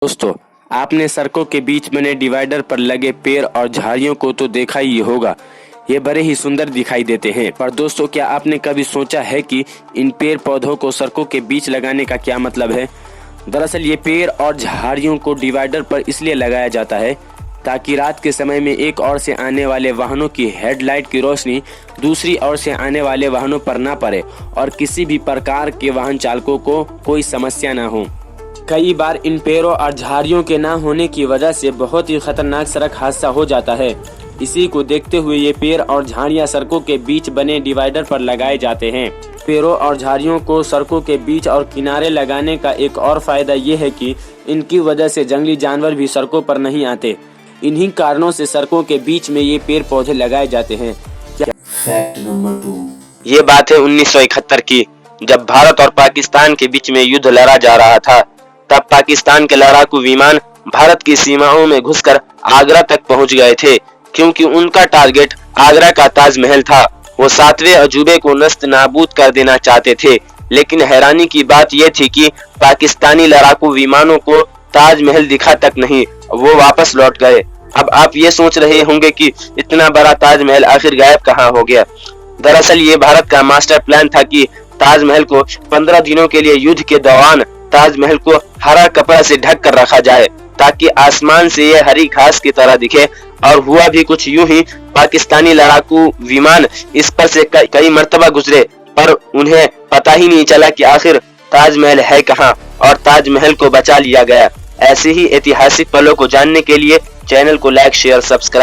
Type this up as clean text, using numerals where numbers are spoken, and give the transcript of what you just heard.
दोस्तों, आपने सड़कों के बीच बने डिवाइडर पर लगे पेड़ और झाड़ियों को तो देखा ही होगा। ये बड़े ही सुंदर दिखाई देते हैं। पर दोस्तों, क्या आपने कभी सोचा है कि इन पेड़ पौधों को सड़कों के बीच लगाने का क्या मतलब है? दरअसल ये पेड़ और झाड़ियों को डिवाइडर पर इसलिए लगाया जाता है ताकि रात के समय में एक ओर से आने वाले वाहनों की हेडलाइट की रोशनी दूसरी ओर से आने वाले वाहनों पर ना पड़े और किसी भी प्रकार के वाहन चालकों को कोई समस्या ना हो। कई बार इन पेड़ों और झाड़ियों के ना होने की वजह से बहुत ही खतरनाक सड़क हादसा हो जाता है। इसी को देखते हुए ये पेड़ और झाड़ियां सड़कों के बीच बने डिवाइडर पर लगाए जाते हैं। पेड़ों और झाड़ियों को सड़कों के बीच और किनारे लगाने का एक और फायदा ये है कि इनकी वजह से जंगली जानवर भी सड़कों पर नहीं आते। इन्हीं कारणों से सड़कों के बीच में ये पेड़ पौधे लगाए जाते हैं। Fact number 2। ये बात है 1971 की, जब भारत और पाकिस्तान के बीच में युद्ध लड़ा जा रहा था। तब पाकिस्तान के लड़ाकू विमान भारत की सीमाओं में घुसकर आगरा तक पहुंच गए थे, क्योंकि उनका टारगेट आगरा का ताजमहल था। वो 7वें अजूबे को नस्त नाबूद कर देना चाहते थे। लेकिन हैरानी की बात यह थी कि पाकिस्तानी लड़ाकू विमानों को ताजमहल दिखा तक नहीं, वो वापस लौट गए। अब आप ये सोच रहे होंगे कि इतना बड़ा ताजमहल आखिर गायब कहाँ हो गया। दरअसल ये भारत का मास्टर प्लान था कि ताजमहल को 15 दिनों के लिए युद्ध के दौरान ताजमहल को हरा कपड़ा से ढक कर रखा जाए, ताकि आसमान से ये हरी घास की तरह दिखे। और हुआ भी कुछ यूं ही, पाकिस्तानी लड़ाकू विमान इस पर से कई मर्तबा गुजरे, पर उन्हें पता ही नहीं चला कि आखिर ताजमहल है कहाँ, और ताजमहल को बचा लिया गया। ऐसे ही ऐतिहासिक पलों को जानने के लिए चैनल को लाइक, शेयर, सब्सक्राइब